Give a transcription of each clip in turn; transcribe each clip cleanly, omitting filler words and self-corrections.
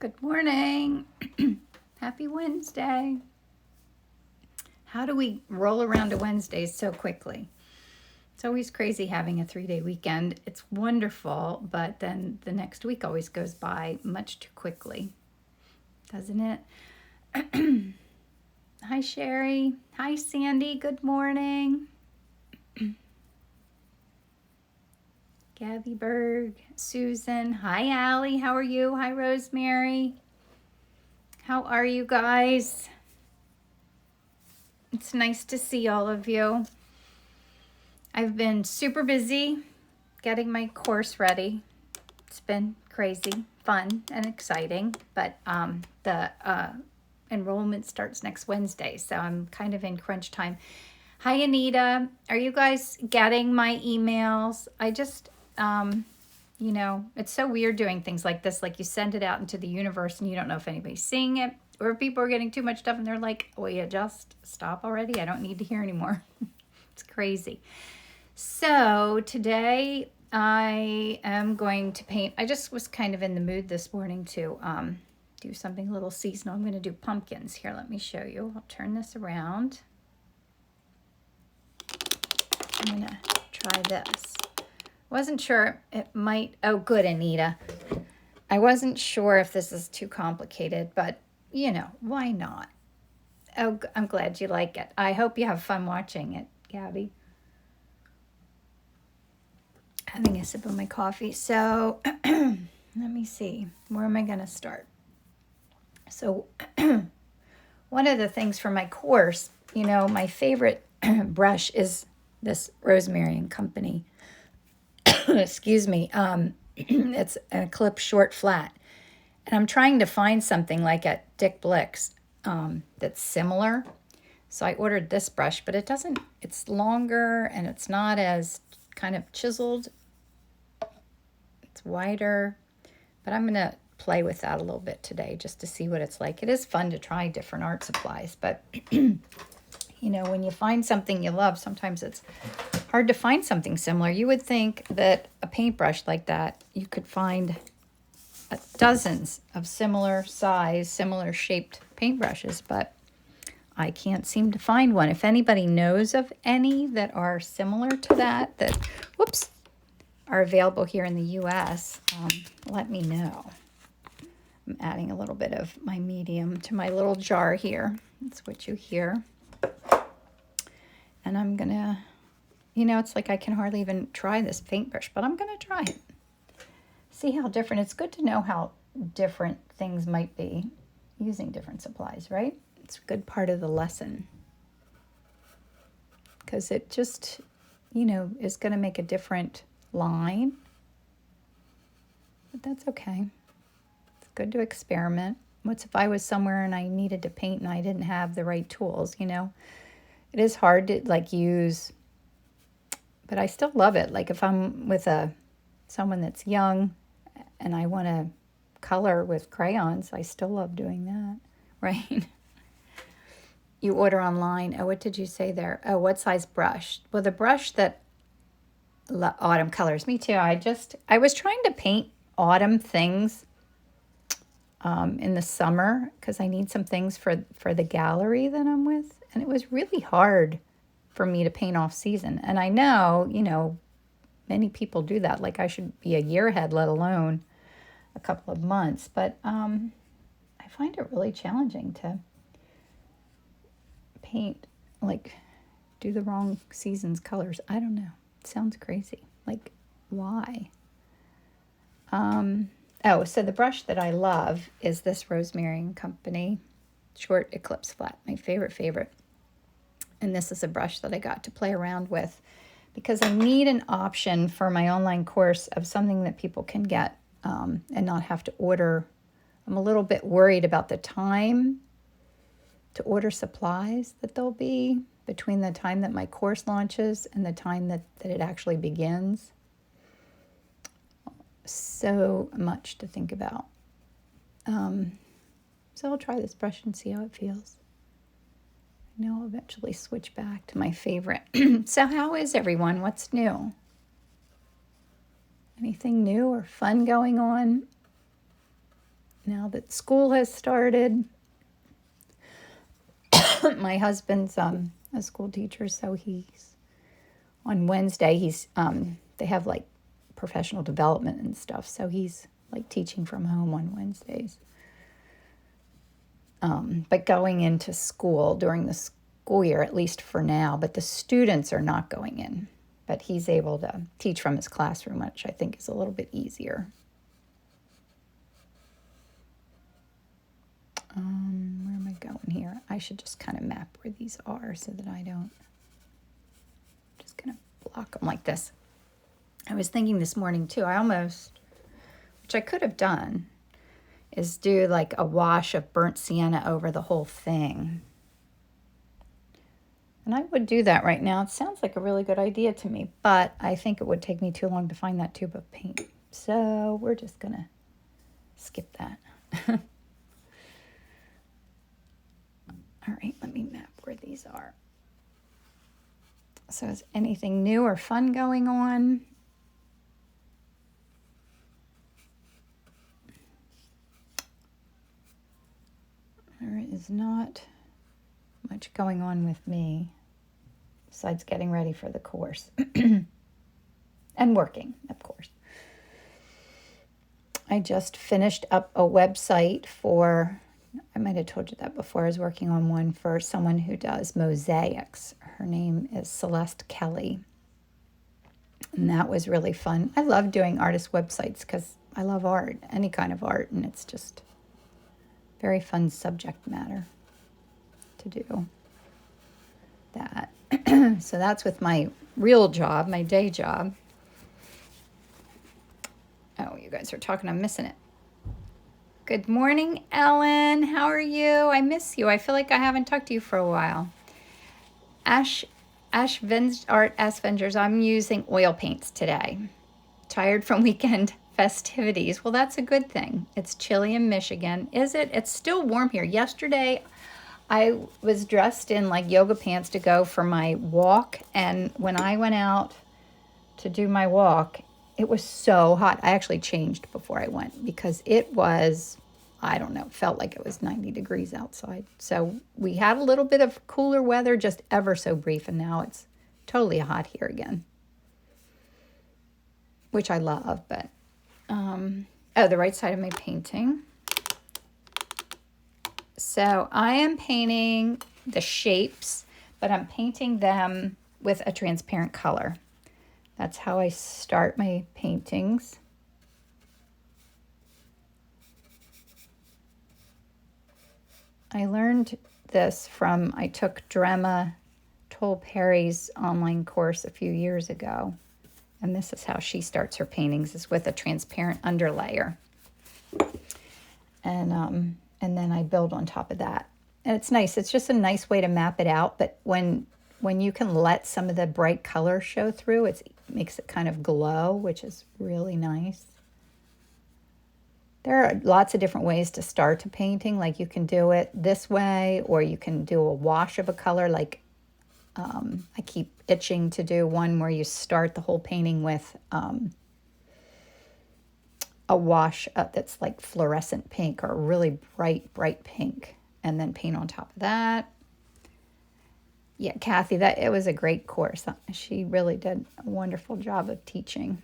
Good morning. Happy Wednesday. How do we roll around to Wednesdays so quickly? It's always crazy having a 3-day weekend. It's wonderful, but then the next week always goes by much too quickly, doesn't it? Hi, Sherry. Hi, Sandy. Good morning. Gabby Berg, Susan. Hi, Allie. How are you? Hi, Rosemary. How are you guys? It's nice to see all of you. I've been super busy getting my course ready. It's been crazy, fun, and exciting, but the enrollment starts next Wednesday, so I'm kind of in crunch time. Hi, Anita. Are you guys getting my emails? I just, it's so weird doing things like this. Like you send it out into the universe and you don't know if anybody's seeing it or if people are getting too much stuff and they're like, will you just stop already? I don't need to hear anymore. It's crazy. So today I am going to paint. I just was kind of in the mood this morning to do something a little seasonal. I'm going to do pumpkins here. Let me show you. I'll turn this around. I'm going to try this. Wasn't sure it might. Oh, good, Anita. I wasn't sure if this is too complicated, but why not? Oh, I'm glad you like it. I hope you have fun watching it, Gabby. Having a sip of my coffee. So let me see. Where am I going to start? So one of the things for my course, my favorite brush is this Rosemary and Company. Excuse me. It's an Eclipse short flat. And I'm trying to find something like at Dick Blick's that's similar. So I ordered this brush, but it's longer and it's not as kind of chiseled. It's wider, but I'm going to play with that a little bit today just to see what it's like. It is fun to try different art supplies, but when you find something you love, sometimes it's hard to find something similar. You would think that a paintbrush like that, you could find dozens of similar size, similar shaped paintbrushes, but I can't seem to find one. If anybody knows of any that are similar to that are available here in the U.S., let me know. I'm adding a little bit of my medium to my little jar here. That's what you hear. And I'm going to, it's like I can hardly even try this paintbrush, but I'm going to try it. See how different. It's good to know how different things might be using different supplies, right? It's a good part of the lesson. Because it just, is going to make a different line. But that's okay. It's good to experiment. What's if I was somewhere and I needed to paint and I didn't have the right tools, It is hard to use, but I still love it. Like if I'm with someone that's young and I want to color with crayons, I still love doing that, right? You order online. Oh, what did you say there? Oh, what size brush? Well, the brush that autumn colors. Me too. I was trying to paint autumn things in the summer because I need some things for the gallery that I'm with. And it was really hard for me to paint off season. And I know, many people do that. Like I should be a year ahead, let alone a couple of months. But I find it really challenging to paint, do the wrong season's colors. I don't know. It sounds crazy. Like, why? So the brush that I love is this Rosemary and Company short Eclipse flat, my favorite. And this is a brush that I got to play around with because I need an option for my online course of something that people can get and not have to order. I'm a little bit worried about the time to order supplies that there'll be between the time that my course launches and the time that it actually begins. So much to think about. So I'll try this brush and see how it feels. I know I'll eventually switch back to my favorite. So how is everyone? What's new? Anything new or fun going on? now that school has started. My husband's a school teacher, so he's on Wednesday. They have like professional development and stuff, so he's like teaching from home on Wednesdays. But going into school during the school year, at least for now, but the students are not going in. But he's able to teach from his classroom, which I think is a little bit easier. Where am I going here? I should just kind of map where these are so that I don't, just going to block them like this. I was thinking this morning too, which I could have done, is do like a wash of burnt sienna over the whole thing. And I would do that right now. It sounds like a really good idea to me, but I think it would take me too long to find that tube of paint. So we're just going to skip that. All right, let me map where these are. So is anything new or fun going on? There is not much going on with me besides getting ready for the course and working, of course. I just finished up a website I might have told you that before. I was working on one for someone who does mosaics. Her name is Celeste Kelly. And that was really fun. I love doing artist websites because I love art, any kind of art, and it's just very fun subject matter to do that. So that's with my real job, my day job. Oh, you guys are talking. I'm missing it. Good morning, Ellen. How are you? I miss you. I feel like I haven't talked to you for a while. Art Vengers, I'm using oil paints today. Tired from weekend festivities. Well, that's a good thing. It's chilly in Michigan. Is it? It's still warm here. Yesterday, I was dressed in like yoga pants to go for my walk. And when I went out to do my walk, it was so hot. I actually changed before I went because it was, I don't know, felt like it was 90 degrees outside. So we had a little bit of cooler weather, just ever so brief, and now it's totally hot here again, which I love. But, the right side of my painting. So I am painting the shapes, but I'm painting them with a transparent color. That's how I start my paintings. I learned this I took Drema Toll-Perry's online course a few years ago. And this is how she starts her paintings, is with a transparent underlayer. And then I build on top of that. And it's nice. It's just a nice way to map it out. But when you can let some of the bright color show through, it makes it kind of glow, which is really nice. There are lots of different ways to start a painting. Like you can do it this way, or you can do a wash of a color. Like I keep itching to do one where you start the whole painting with a wash that's like fluorescent pink or really bright pink, and then paint on top of that. Yeah, Kathy, it was a great course. She really did a wonderful job of teaching.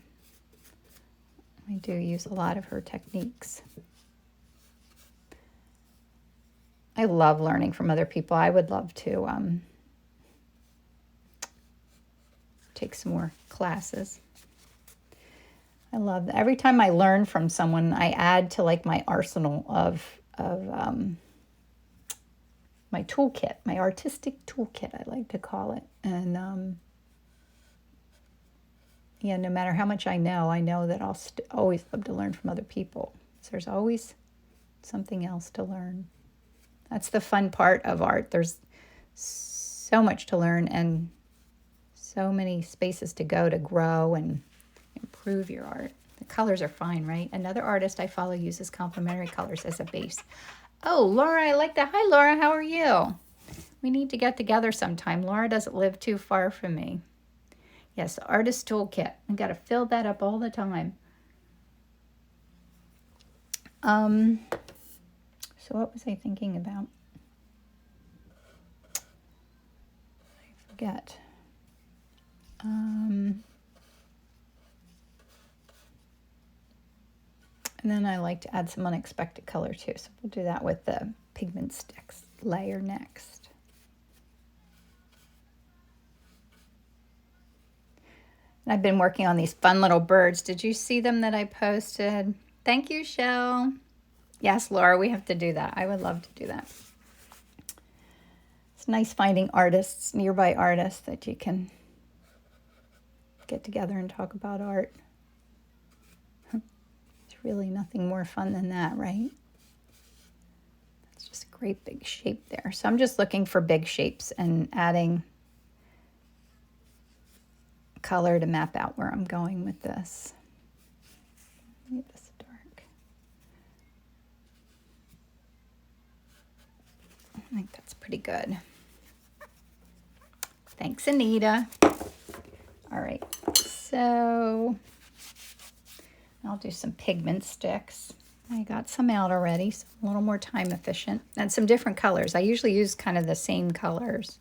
I do use a lot of her techniques. I love learning from other people. I would love to take some more classes. I love that. Every time I learn from someone, I add to like my arsenal of my toolkit, my artistic toolkit, I like to call it. And no matter how much I know that I'll always love to learn from other people. So there's always something else to learn. That's the fun part of art. There's so much to learn and so many spaces to go to grow and improve your art. The colors are fine, right? Another artist I follow uses complementary colors as a base. Oh, Laura, I like that. Hi, Laura. How are you? We need to get together sometime. Laura doesn't live too far from me. Yes, the artist toolkit. I got to fill that up all the time. So what was I thinking about? I forget. And then I like to add some unexpected color too. So we'll do that with the pigment sticks layer next. And I've been working on these fun little birds. Did you see them that I posted? Thank you, Shell. Yes, Laura, we have to do that. I would love to do that. It's nice finding artists, nearby artists that you can get together and talk about art. There's really nothing more fun than that, right? It's just a great big shape there. So I'm just looking for big shapes and adding color to map out where I'm going with this. Make this dark. I think that's pretty good. Thanks, Anita. All right, so I'll do some pigment sticks. I got some out already, so a little more time efficient. And some different colors. I usually use kind of the same colors.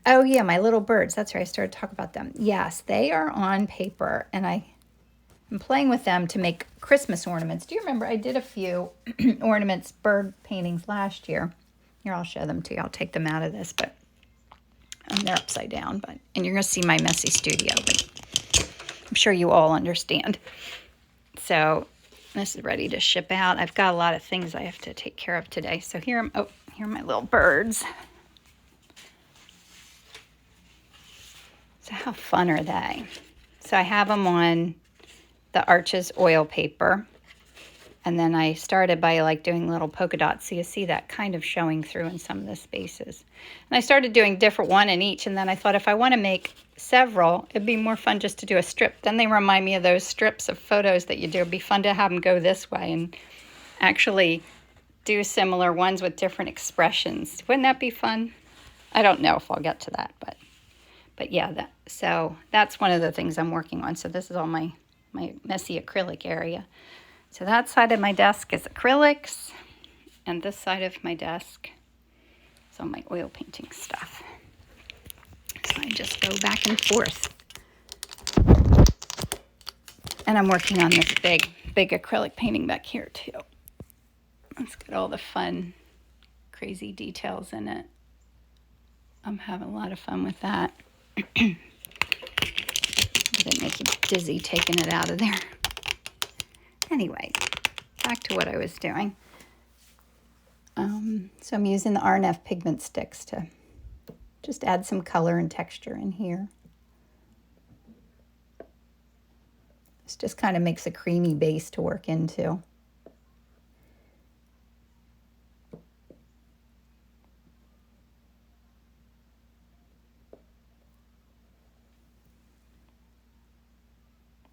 Oh yeah, my little birds. That's right, I started to talk about them. Yes, they are on paper, and I'm playing with them to make Christmas ornaments. Do you remember I did a few ornaments, bird paintings last year? Here, I'll show them to you. I'll take them out of this, but they're upside down. And you're going to see my messy studio, but I'm sure you all understand. So this is ready to ship out. I've got a lot of things I have to take care of today. So here are my little birds. So how fun are they? So I have them on the Arches oil paper. And then I started by like doing little polka dots. So you see that kind of showing through in some of the spaces. And I started doing different one in each. And then I thought if I want to make several, it'd be more fun just to do a strip. Then they remind me of those strips of photos that you do. It'd be fun to have them go this way and actually do similar ones with different expressions. Wouldn't that be fun? I don't know if I'll get to that, but yeah, so that's one of the things I'm working on. So this is all my messy acrylic area. So that side of my desk is acrylics, and this side of my desk is all my oil painting stuff. So I just go back and forth. And I'm working on this big acrylic painting back here too. It's got all the fun, crazy details in it. I'm having a lot of fun with that. Didn't make you dizzy taking it out of there. Anyway, back to what I was doing. So I'm using the RNF pigment sticks to just add some color and texture in here. This just kind of makes a creamy base to work into.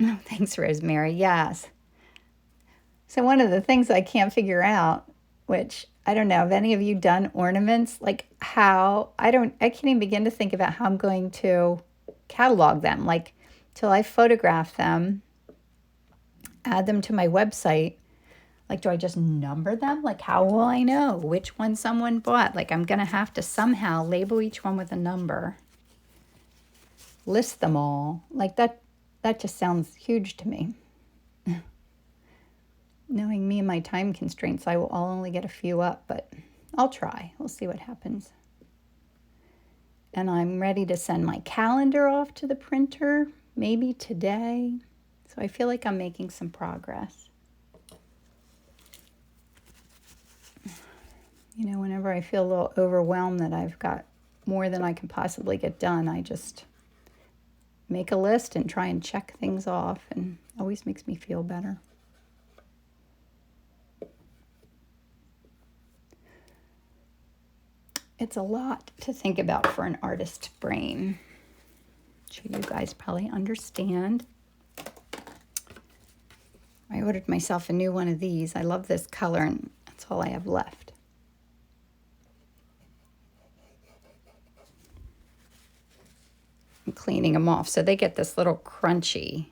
Oh, thanks, Rosemary. Yes. So one of the things I can't figure out, which I don't know, have any of you done ornaments? Like how, I can't even begin to think about how I'm going to catalog them. Like till I photograph them, add them to my website. Like, do I just number them? Like, how will I know which one someone bought? Like, I'm going to have to somehow label each one with a number. List them all. Like that just sounds huge to me. Knowing me and my time constraints, I'll only get a few up, but I'll try. We'll see what happens. And I'm ready to send my calendar off to the printer, maybe today. So I feel like I'm making some progress. You know, whenever I feel a little overwhelmed that I've got more than I can possibly get done, I just make a list and try and check things off, and it always makes me feel better. It's a lot to think about for an artist's brain. I'm sure you guys probably understand. I ordered myself a new one of these. I love this color, and that's all I have left. I'm cleaning them off so they get this little crunchy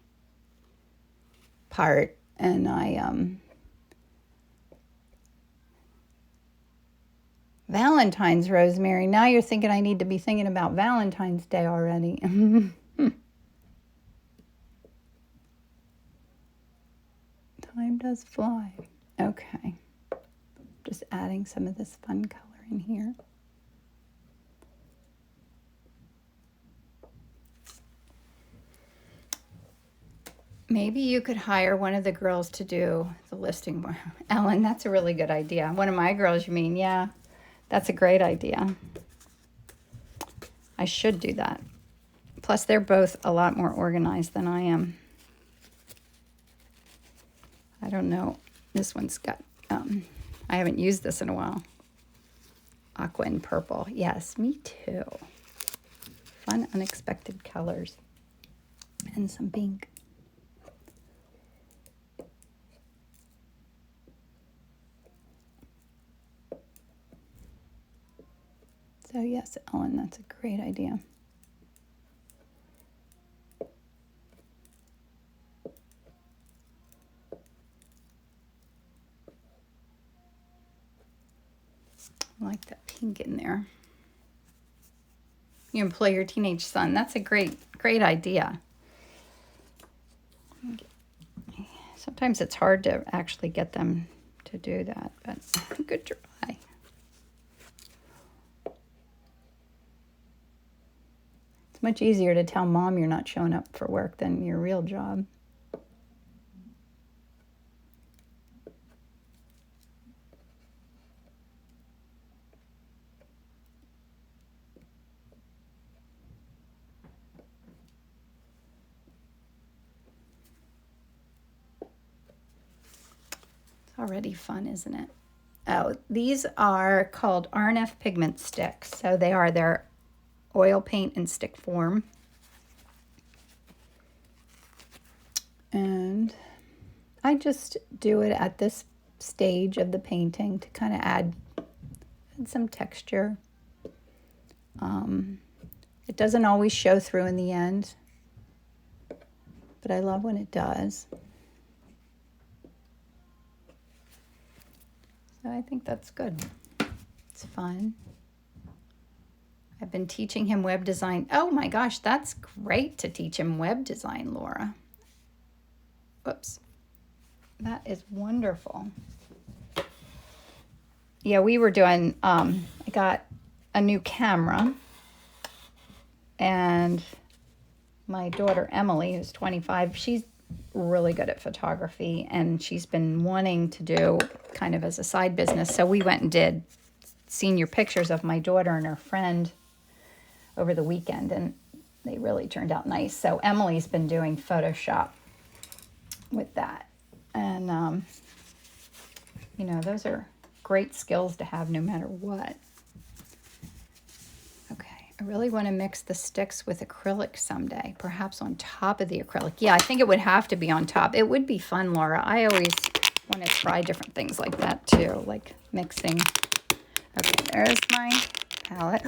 part, and Valentine's, Rosemary. Now you're thinking I need to be thinking about Valentine's Day already. Time does fly. Okay. Just adding some of this fun color in here. Maybe you could hire one of the girls to do the listing. Ellen, that's a really good idea. One of my girls, you mean? Yeah, that's a great idea. I should do that. Plus, they're both a lot more organized than I am. I don't know. This one's got, I haven't used this in a while. Aqua and purple. Yes, me too. Fun, unexpected colors. And some pink. So yes, Ellen, that's a great idea. I like that pink in there. You employ your teenage son. That's a great idea. Sometimes it's hard to actually get them to do that, but good try. It's much easier to tell mom you're not showing up for work than your real job. Already fun, isn't it? Oh, these are called R&F pigment sticks. So they're oil paint in stick form. And I just do it at this stage of the painting to kind of add some texture. It doesn't always show through in the end, but I love when it does. So I think that's good. It's fun. I've been teaching him web design. Oh my gosh, that's great to teach him web design, Laura. Whoops. That is wonderful. Yeah, we were doing, I got a new camera, and my daughter Emily, who's 25, she's really good at photography, and she's been wanting to do kind of as a side business. So we went and did senior pictures of my daughter and her friend over the weekend, and they really turned out nice. So Emily's been doing Photoshop with that, and you know, those are great skills to have no matter what. Okay, I really want to mix the sticks with acrylic someday, perhaps on top of the acrylic. Yeah, I think it would have to be on top. It would be fun, Laura. I always want to try different things like that too, like mixing. Okay, there's my palette.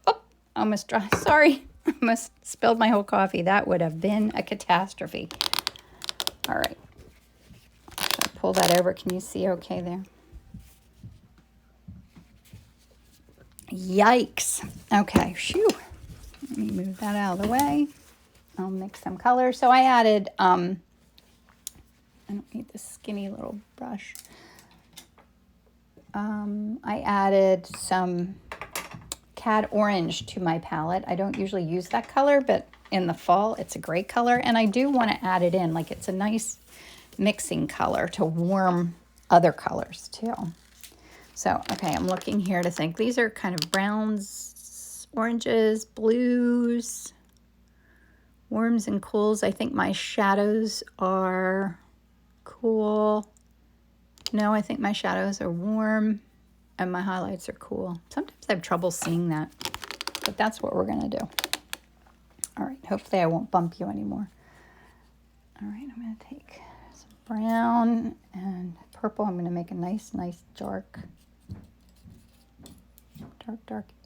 Oh, almost dry. Sorry, almost spilled my whole coffee. That would have been a catastrophe. All right, so I pull that over. Can you see okay there? Yikes. Okay, shoo. Let me move that out of the way. I'll mix some colors. So I added, I don't need this skinny little brush. I added some cad orange to my palette. I don't usually use that color, but in the fall, it's a great color. And I do want to add it in, like it's a nice mixing color to warm other colors too. So, okay, I'm looking here to think. These are kind of browns, oranges, blues, warms and cools. I think my shadows are cool. No, I think my shadows are warm and my highlights are cool. Sometimes I have trouble seeing that, but that's what we're going to do. All right, hopefully I won't bump you anymore. All right, I'm going to take some brown and purple. I'm going to make a nice dark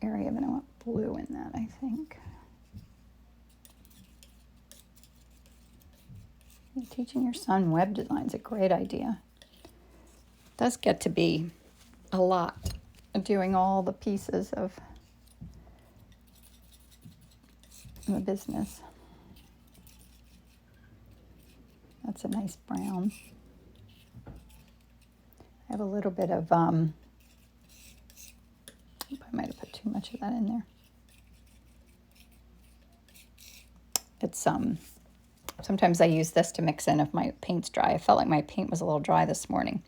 area, but I want blue in that, I think. Teaching your son web design is a great idea. It does get to be a lot doing all the pieces of the business. That's a nice brown. I have a little bit of, I might have put too much of that in there. It's, sometimes I use this to mix in if my paint's dry. I felt like my paint was a little dry this morning.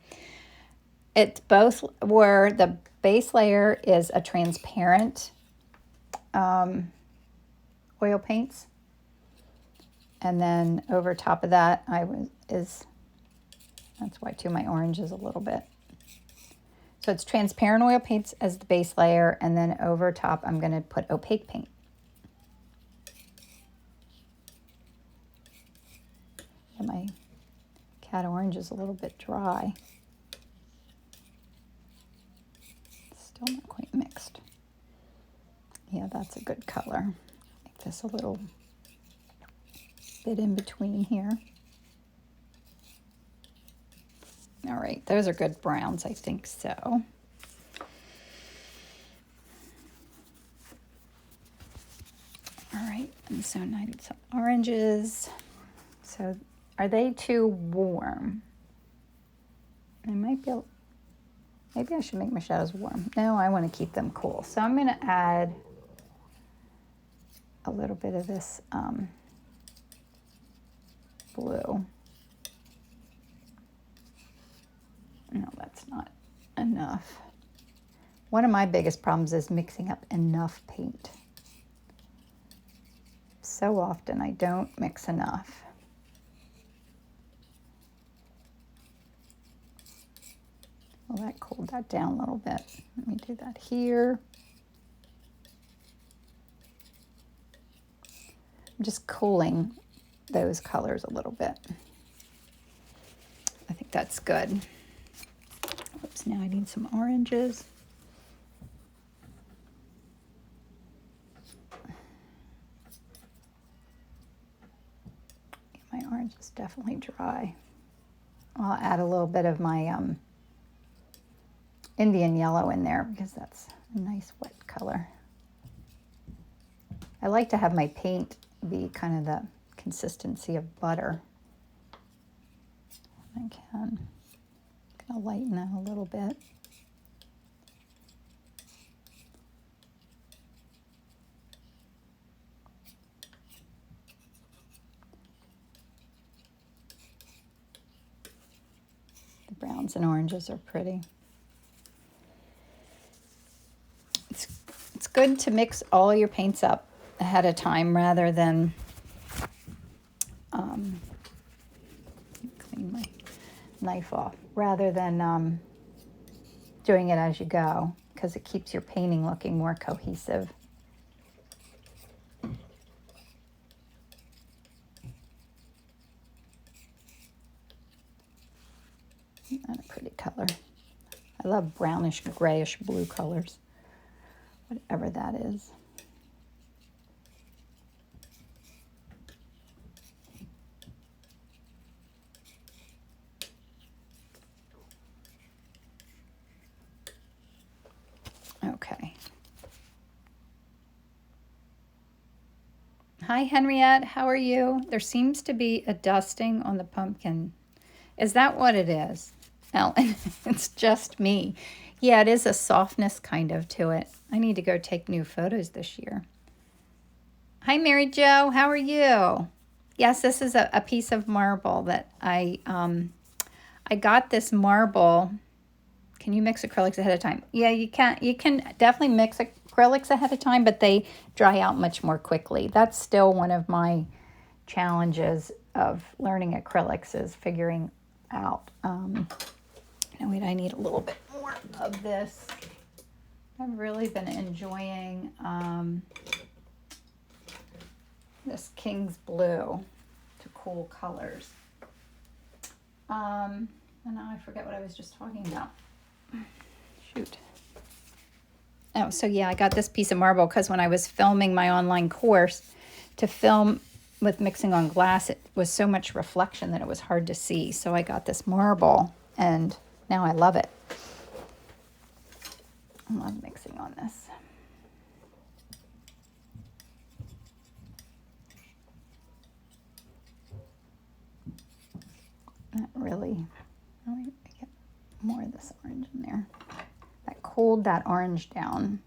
It's both where the base layer is a transparent oil paints. And then over top of that, that's why too my orange is a little bit. So it's transparent oil paints as the base layer, and then over top I'm going to put opaque paint. And my cat orange is a little bit dry. Still not quite mixed. Yeah, that's a good color. Make this a little bit in between here. All right, those are good browns, I think so. All right, and so now I need some oranges. So are they too warm? They might be, maybe I should make my shadows warm. No, I want to keep them cool. So I'm going to add a little bit of this blue. No, that's not enough. One of my biggest problems is mixing up enough paint. So often I don't mix enough. Well, that cooled that down a little bit. Let me do that here. I'm just cooling those colors a little bit. I think that's good. Oops, now I need some oranges. My orange is definitely dry. I'll add a little bit of my Indian yellow in there because that's a nice wet color. I like to have my paint be kind of the consistency of butter. I can. I'm going to lighten that a little bit. The browns and oranges are pretty. It's good to mix all your paints up ahead of time rather than clean my knife off, rather than doing it as you go, because it keeps your painting looking more cohesive. And a pretty color. I love brownish, grayish blue colors, whatever that is. Okay. Hi, Henriette. How are you? There seems to be a dusting on the pumpkin. Is that what it is? Ellen, it's just me. Yeah, it is a softness kind of to it. I need to go take new photos this year. Hi, Mary Jo. How are you? Yes, this is a piece of marble that I got this marble. Can you mix acrylics ahead of time? Yeah, you can. You can definitely mix acrylics ahead of time, but they dry out much more quickly. That's still one of my challenges of learning acrylics, is figuring out. Now wait, I need a little bit more of this. I've really been enjoying this King's Blue to cool colors. And now I forget what I was just talking about. Shoot. Oh, so yeah, I got this piece of marble because when I was filming my online course, to film with mixing on glass, it was so much reflection that it was hard to see. So I got this marble, and now I love it. I love mixing on this. Not really. Let me get more of this orange in there. That cooled that orange down.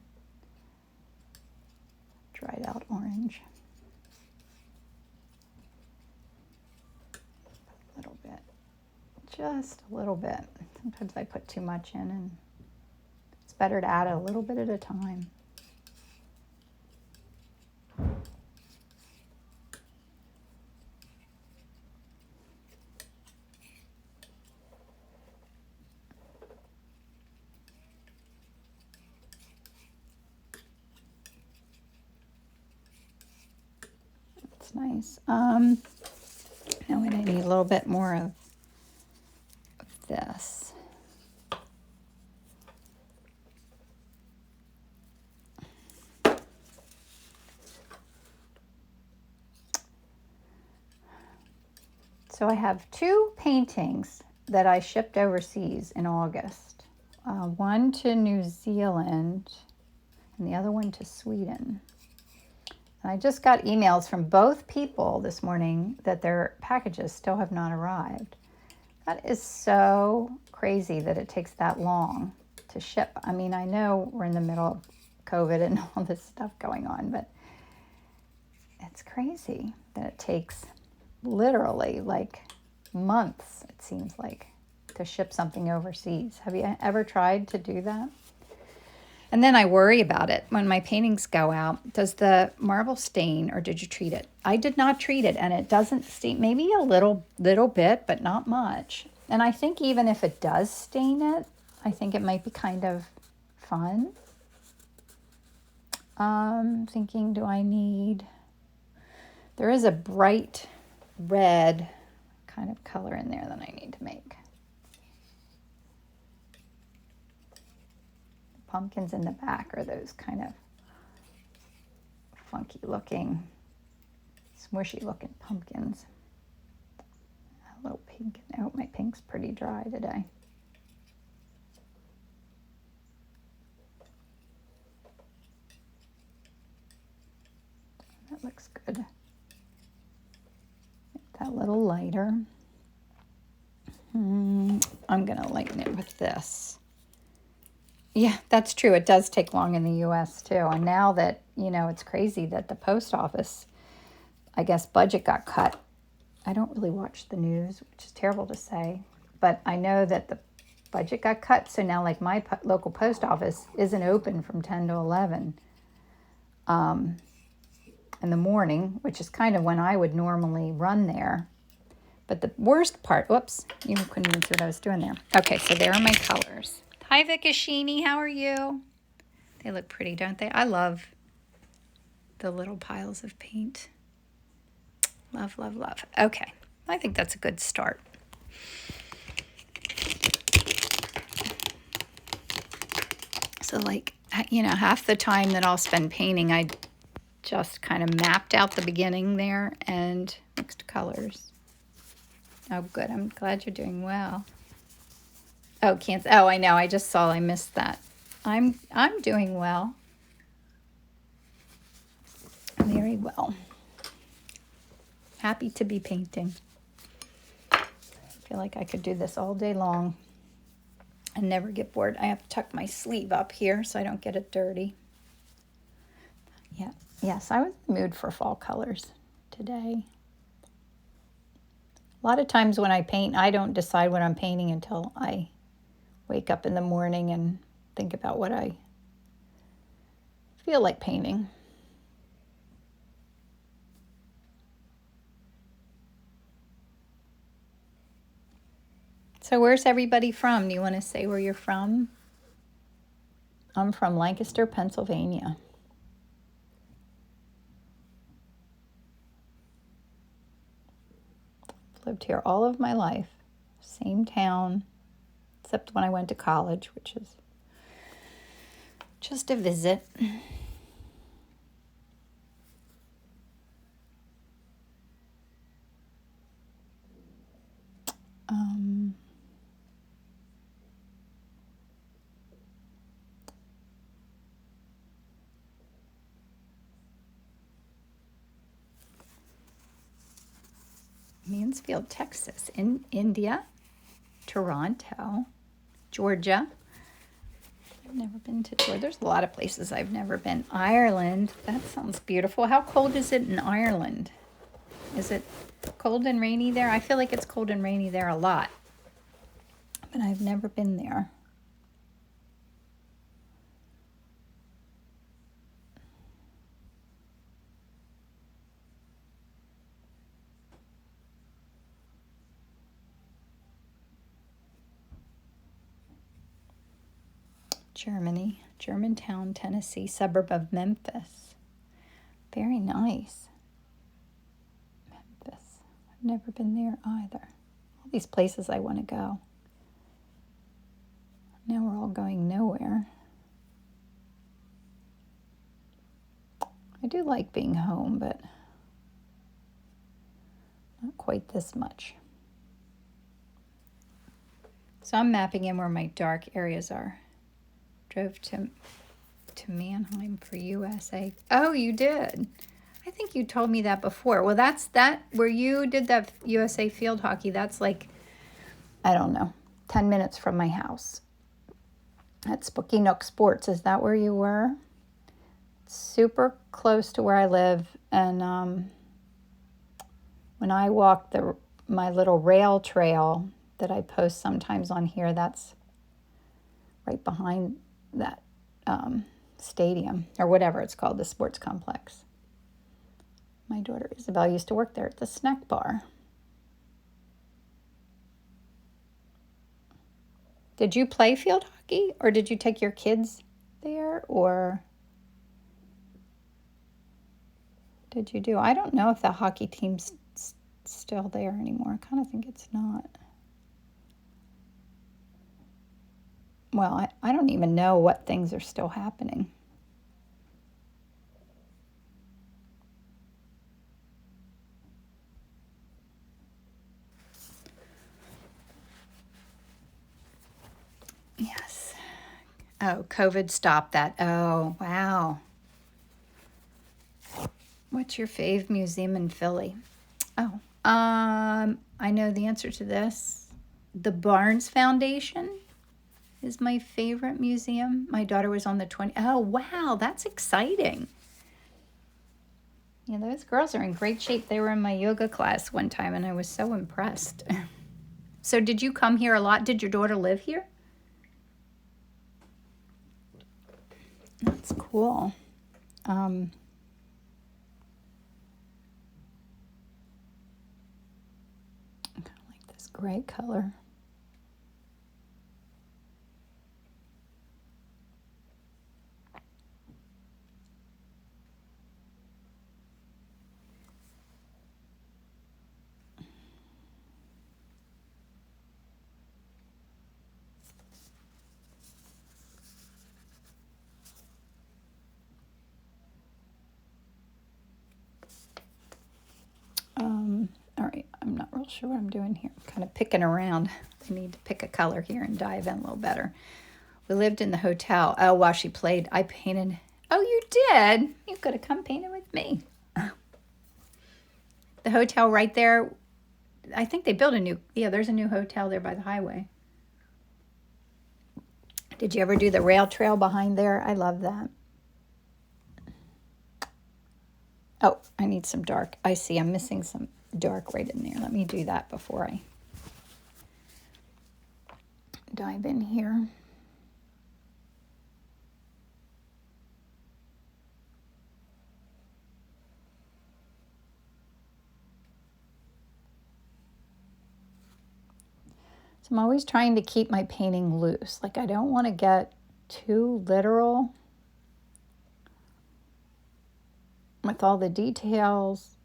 Dried out orange. A little bit. Just a little bit. Sometimes I put too much in, and it's better to add a little bit at a time. That's nice. Now I need a little bit more of this. So I have 2 paintings that I shipped overseas in August. One to New Zealand and the other one to Sweden. And I just got emails from both people this morning that their packages still have not arrived. That is so crazy that it takes that long to ship. I mean, I know we're in the middle of COVID and all this stuff going on, but it's crazy that it takes literally like months, it seems like, to ship something overseas. Have you ever tried to do that? And then I worry about it when my paintings go out. Does the marble stain, or did you treat it? I did not treat it, and it doesn't stain. Maybe a little bit, but not much. And I think even if it does stain it, I think it might be kind of fun. Thinking, do I need... There is a bright red kind of color in there that I need to make. The pumpkins in the back are those kind of funky looking, smushy looking pumpkins. A little pink. I hope my pink's pretty dry today. That looks good. That a little lighter. I'm going to lighten it with this. Yeah, that's true. It does take long in the U.S. too. And now that, it's crazy that the post office, I guess, budget got cut. I don't really watch the news, which is terrible to say. But I know that the budget got cut. So now, like, my local post office isn't open from 10 to 11 in the morning, which is kind of when I would normally run there. But the worst part, whoops, you couldn't even see what I was doing there. Okay, so there are my colors. Hi, Vikashini, how are you? They look pretty, don't they? I love the little piles of paint. Love, love, love. Okay, I think that's a good start. So like, half the time that I'll spend painting, I just kind of mapped out the beginning there and mixed colors. Oh, good. I'm glad you're doing well. Oh, can't. Oh, I know. I just saw. I missed that. I'm doing well. Very well. Happy to be painting. I feel like I could do this all day long and never get bored. I have to tuck my sleeve up here so I don't get it dirty. Yeah. Yes, I was in the mood for fall colors today. A lot of times when I paint, I don't decide what I'm painting until I wake up in the morning and think about what I feel like painting. So where's everybody from? Do you want to say where you're from? I'm from Lancaster, Pennsylvania. Lived here all of my life. Same town, except when I went to college, which is just a visit. Mansfield, Texas, in India, Toronto, Georgia. I've never been to Georgia. There's a lot of places I've never been. Ireland, that sounds beautiful. How cold is it in Ireland? Is it cold and rainy there? I feel like it's cold and rainy there a lot, but I've never been there. Germany, Germantown, Tennessee, suburb of Memphis. Very nice. Memphis. I've never been there either. All these places I want to go. Now we're all going nowhere. I do like being home, but not quite this much. So I'm mapping in where my dark areas are. Drove to Mannheim for USA. Oh, you did. I think you told me that before. Well, that's that where you did that USA field hockey. That's like, I don't know, 10 minutes from my house. At Spooky Nook Sports. Is that where you were? Super close to where I live. And when I walk my little rail trail that I post sometimes on here, that's right behind that stadium, or whatever it's called, the sports complex. My daughter Isabel used to work there at the snack bar. Did you play field hockey, or did you take your kids there, or did you do? I don't know if the hockey team's still there anymore. I kind of think it's not. Well, I don't even know what things are still happening. Yes. Oh, COVID stopped that. Oh, wow. What's your fave museum in Philly? Oh, I know the answer to this. The Barnes Foundation is my favorite museum. My daughter was on the 20. Oh, wow, that's exciting. Yeah, those girls are in great shape. They were in my yoga class one time, and I was so impressed. So did you come here a lot? Did your daughter live here? That's cool. I kind of like this gray color. All right, I'm not real sure what I'm doing here. I'm kind of picking around. I need to pick a color here and dive in a little better. We lived in the hotel. Oh, while she played, I painted. Oh, you did? You could have come painted with me. The hotel right there, I think they built a new, there's a new hotel there by the highway. Did you ever do the rail trail behind there? I love that. Oh, I need some dark. I see I'm missing some dark right in there. Let me do that before I dive in here. So I'm always trying to keep my painting loose. Like, I don't want to get too literal with all the details,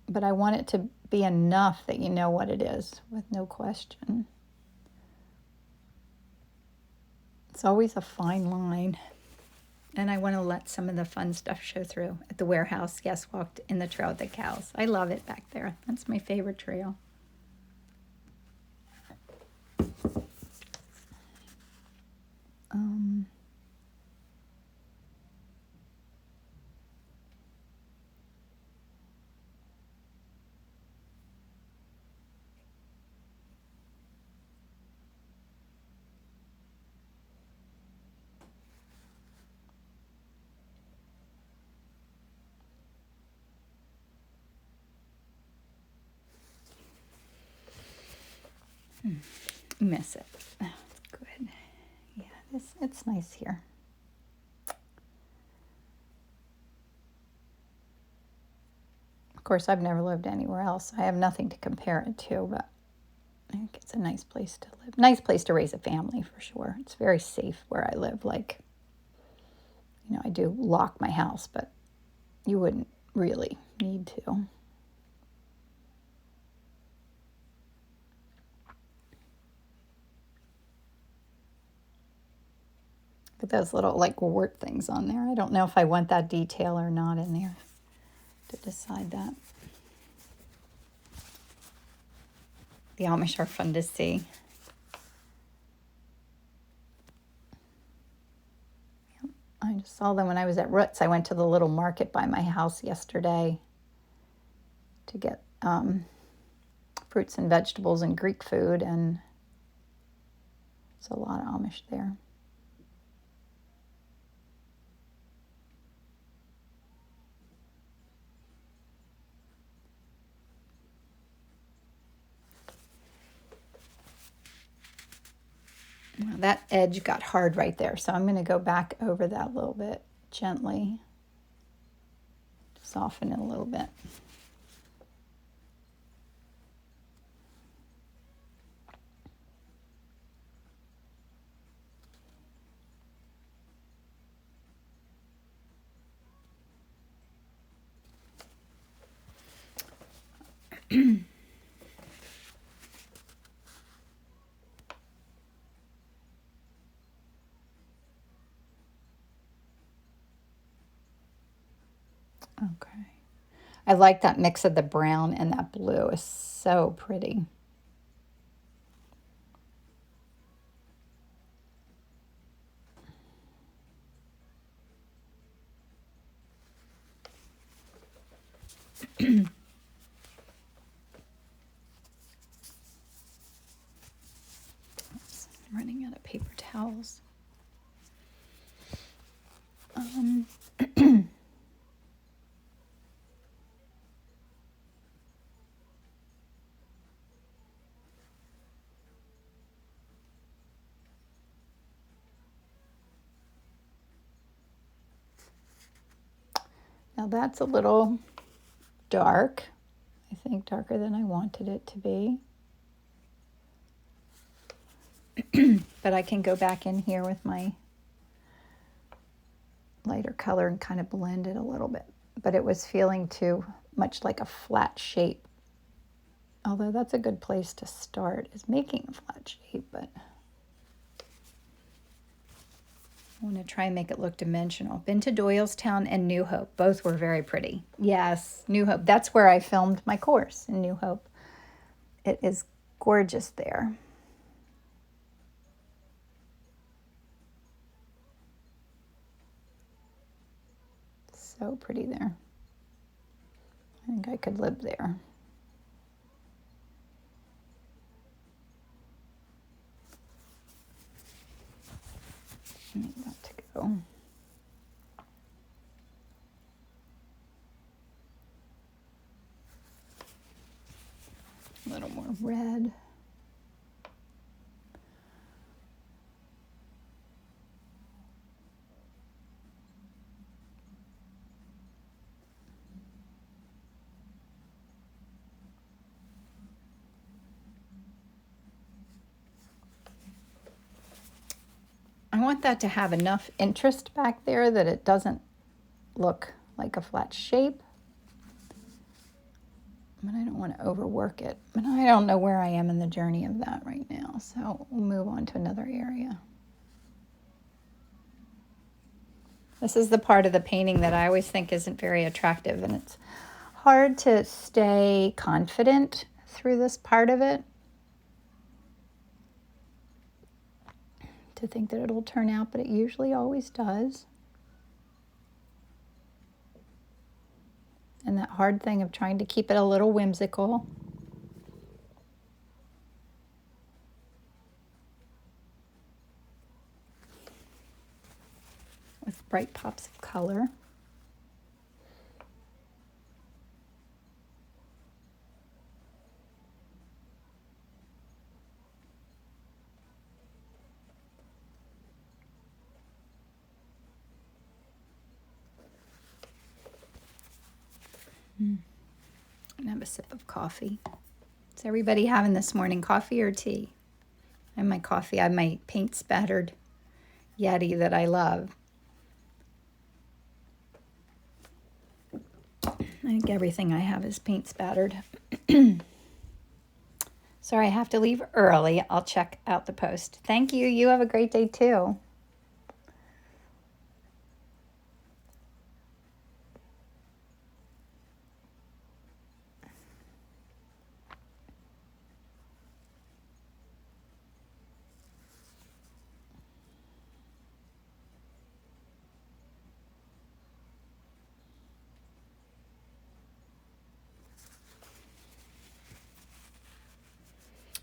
but I want it to be enough that you know what it is with no question. It's always a fine line. And I want to let some of the fun stuff show through. At the warehouse, yes, walked in the trail with the cows. I love it back there. That's my favorite trail. Miss it. Oh, it's good. Yeah, it's nice here. Of course, I've never lived anywhere else. I have nothing to compare it to, but I think it's a nice place to live. Nice place to raise a family, for sure. It's very safe where I live. Like, I do lock my house, but you wouldn't really need to. But those little, like, wart things on there, I don't know if I want that detail or not in there to decide that. The Amish are fun to see. I just saw them when I was at Roots. I went to the little market by my house yesterday to get fruits and vegetables and Greek food, and there's a lot of Amish there. Now that edge got hard right there, so I'm going to go back over that a little bit gently, soften it a little bit. Okay. I like that mix of the brown and that blue. It's so pretty. I'm running out of paper towels. Now that's a little dark. I think darker than I wanted it to be. But I can go back in here with my lighter color and kind of blend it a little bit. But it was feeling too much like a flat shape. Although that's a good place to start, is making a flat shape, but I want to try and make it look dimensional. Been to Doylestown and New Hope. Both were very pretty. Yes, New Hope. That's where I filmed my course, in New Hope. It is gorgeous there. So pretty there. I think I could live there. I need that to go. A little more red. I want that to have enough interest back there that it doesn't look like a flat shape. But I don't want to overwork it. But I don't know where I am in the journey of that right now. So we'll move on to another area. This is the part of the painting that I always think isn't very attractive. And it's hard to stay confident through this part of it. To think that it'll turn out, but it usually always does. And that hard thing of trying to keep it a little whimsical. With bright pops of color. And have a sip of coffee. Is everybody having this morning coffee or tea? And my coffee, I have my paint spattered Yeti that I love. I think everything I have is paint spattered. Sorry, I have to leave early. I'll check out the post. Thank you. You have a great day too.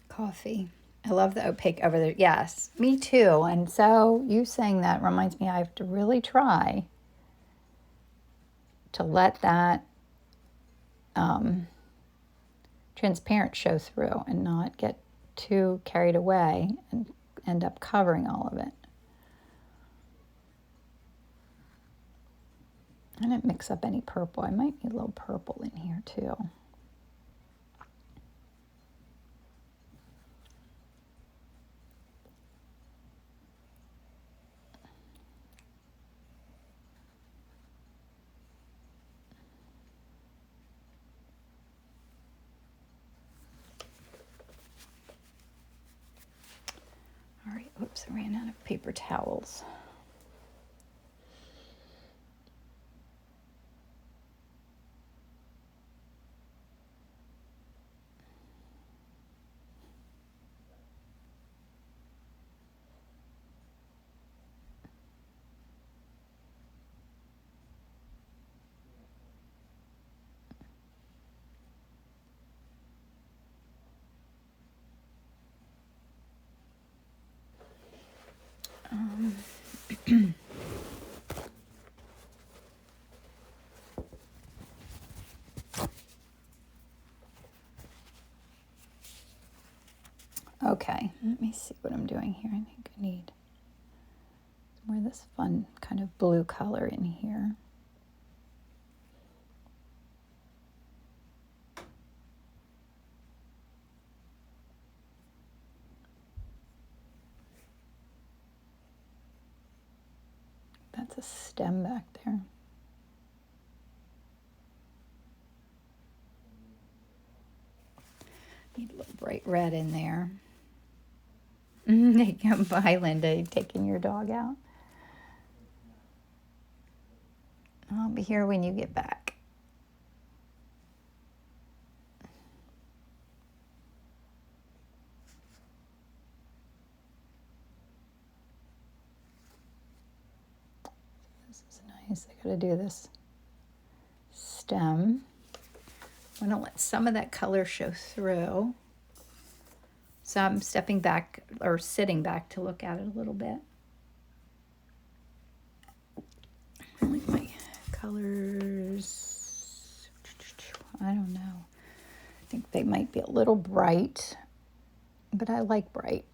Coffee. I love the opaque over there. Yes, me too. And so you saying that reminds me I have to really try to let that transparent show through and not get too carried away and end up covering all of it. I didn't mix up any purple. I might need a little purple in here too. All right, oops, I ran out of paper towels. Okay, let me see what I'm doing here. I think I need more of this fun kind of blue color in here. That's a stem back there. Need a little bright red in there. Bye, Linda. Taking your dog out. I'll be here when you get back. This is nice. I gotta do this stem. I want to let some of that color show through. So I'm stepping back or sitting back to look at it a little bit. I like my colors. I don't know. I think they might be a little bright, but I like bright.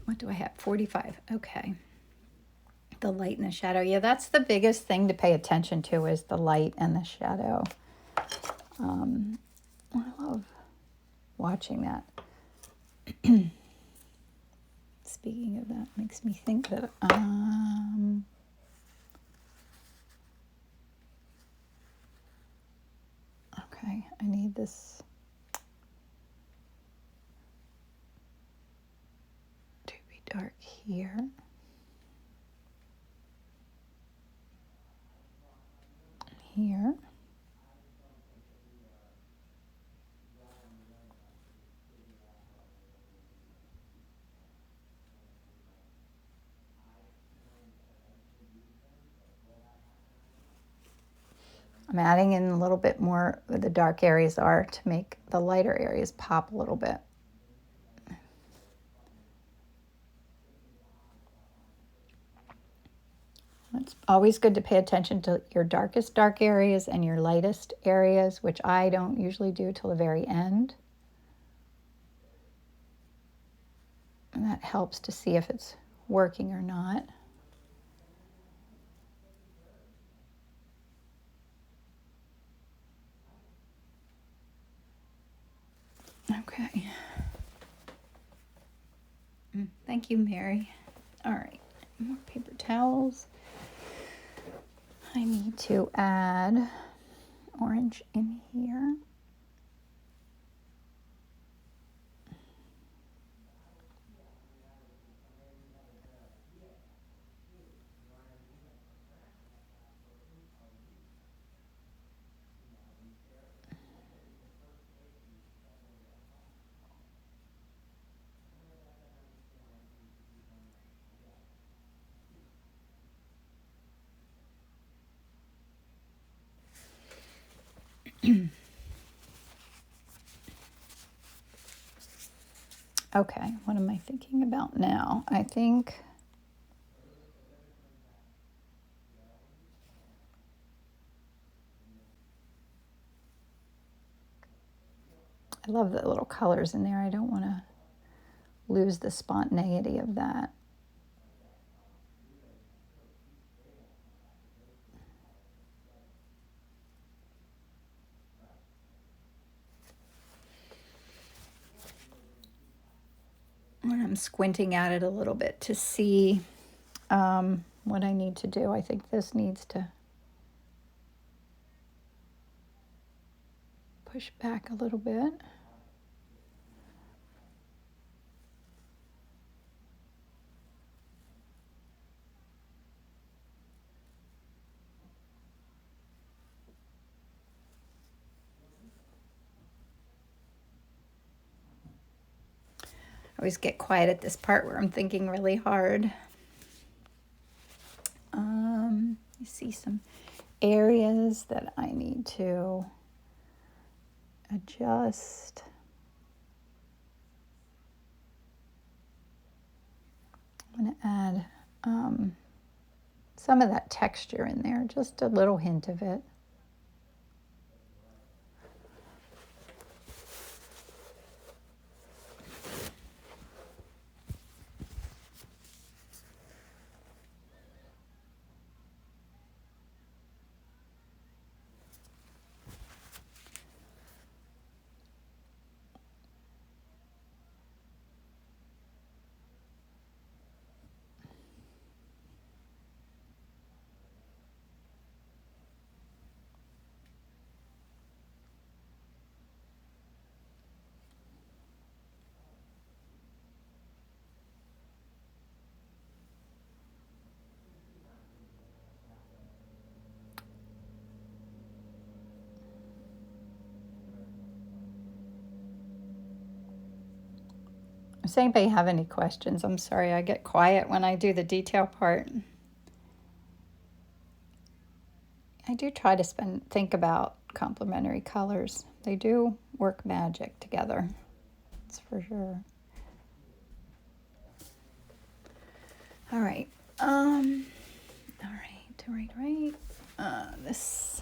What do I have? 45. Okay. The light and the shadow. Yeah, that's the biggest thing to pay attention to is the light and the shadow. I love watching that. Speaking of that, makes me think that okay, I need this to be dark here. Here. I'm adding in a little bit more where the dark areas are to make the lighter areas pop a little bit. It's always good to pay attention to your darkest dark areas and your lightest areas, which I don't usually do till the very end. And that helps to see if it's working or not. Okay. Thank you, Mary. All right, more paper towels. I need to add orange in here. Okay, what am I thinking about now? I think I love the little colors in there. I don't want to lose the spontaneity of that. And I'm squinting at it a little bit to see what I need to do. I think this needs to push back a little bit. I always get quiet at this part where I'm thinking really hard. You see some areas that I need to adjust. I'm going to add some of that texture in there, just a little hint of it. Does anybody have any questions? I'm sorry, I get quiet when I do the detail part. I do try to think about complementary colors. They do work magic together. That's for sure. All right. All right. This.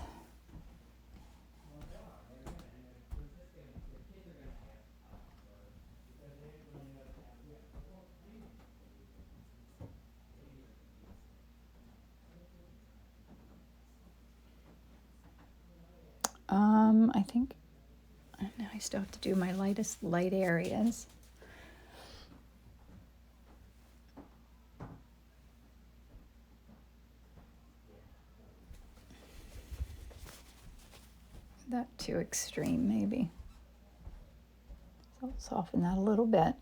I think now I still have to do my lightest light areas. That too extreme, maybe. So I'll soften that a little bit.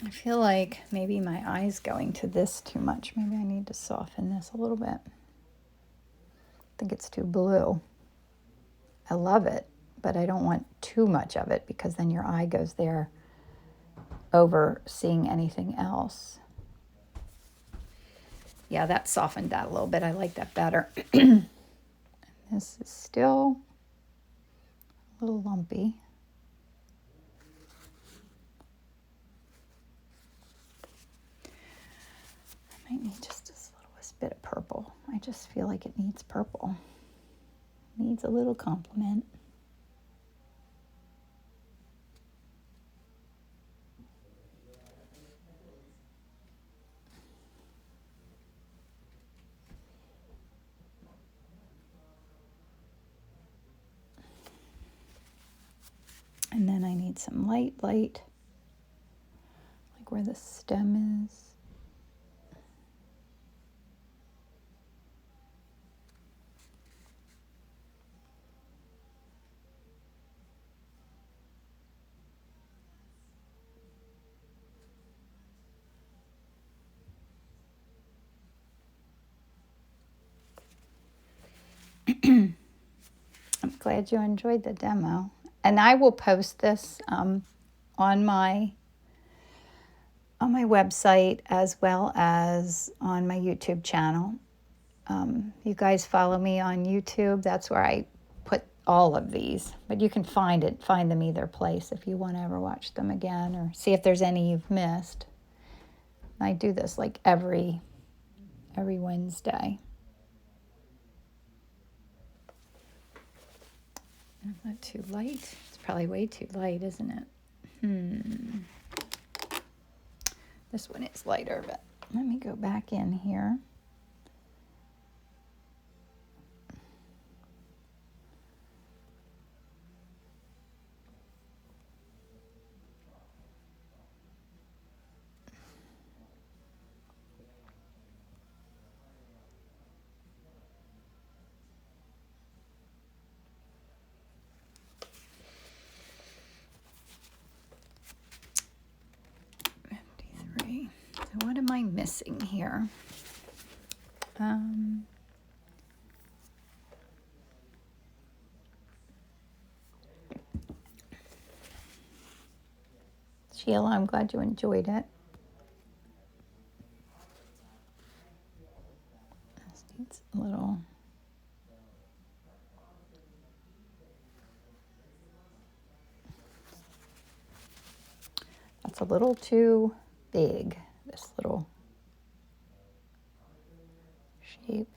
I feel like maybe my eye's going to this too much. Maybe I need to soften this a little bit. I think it's too blue. I love it, but I don't want too much of it because then your eye goes there overseeing anything else. Yeah, that softened that a little bit. I like that better. This is still a little lumpy. I might need just this little bit of purple. I just feel like it needs purple. It needs a little complement. And then I need some light, like where the stem is. I'm glad you enjoyed the demo. And I will post this on my website as well as on my YouTube channel. You guys follow me on YouTube. That's where I put all of these. But you can find them either place if you want to ever watch them again or see if there's any you've missed. I do this like every Wednesday. Is that too light? It's probably way too light, isn't it? This one is lighter, but let me go back in here. So what am I missing here? Sheila, I'm glad you enjoyed it. This needs a little. That's a little too big, this little shape.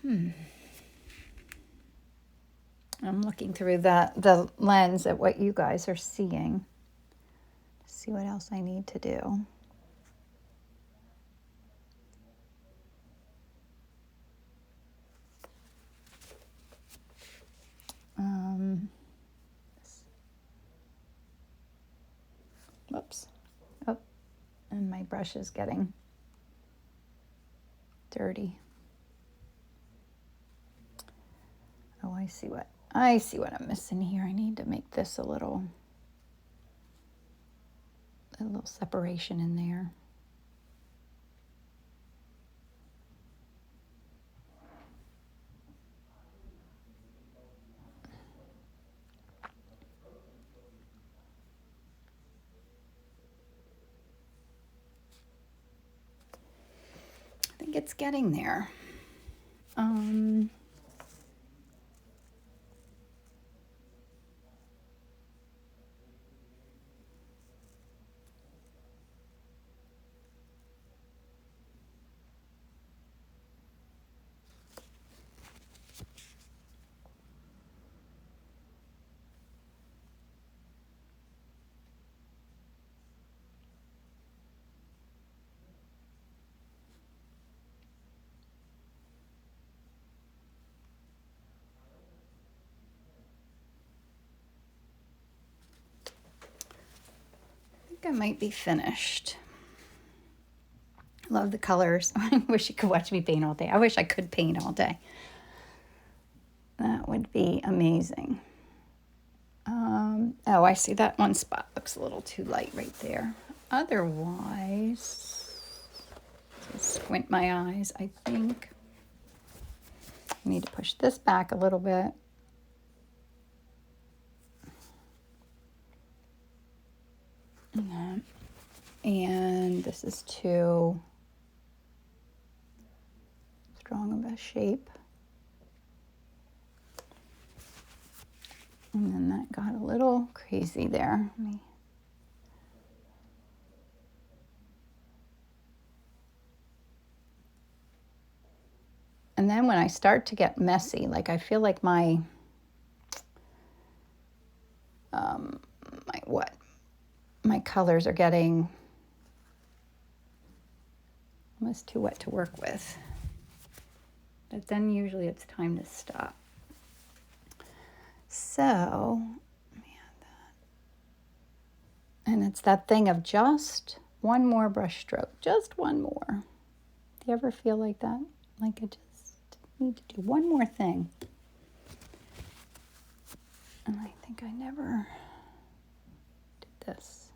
I'm looking through the lens at what you guys are seeing. See what else I need to do. Whoops. Oh, and my brush is getting dirty. Oh, I see what I'm missing here. I need to make this a little separation in there. I think it's getting there. I might be finished. Love the colors. I wish you could watch me paint all day. I wish I could paint all day. That would be amazing. Oh, I see that one spot looks a little too light right there. Otherwise, squint my eyes. I think I need to push this back a little bit. And this is too strong of a shape. And then that got a little crazy there. And then when I start to get messy, like I feel like my colors are getting almost too wet to work with. But then usually it's time to stop. So, let me add that. And it's that thing of just one more brush stroke, just one more. Do you ever feel like that? Like I just need to do one more thing. And I think I never did this.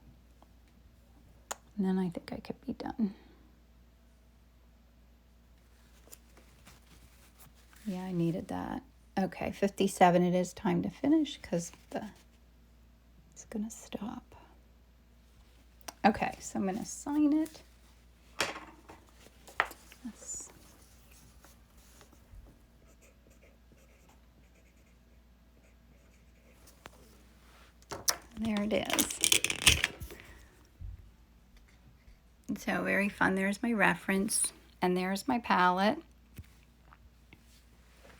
And then I think I could be done. Yeah, I needed that. Okay, 57, it is time to finish because it's gonna stop. Okay, so I'm gonna sign it. Yes. There it is. So very fun. There's my reference and there's my palette.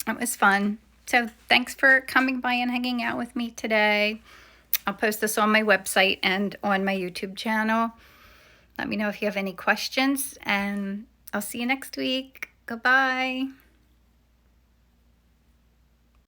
It was fun. So thanks for coming by and hanging out with me today. I'll post this on my website and on my YouTube channel. Let me know if you have any questions, and I'll see you next week. Goodbye.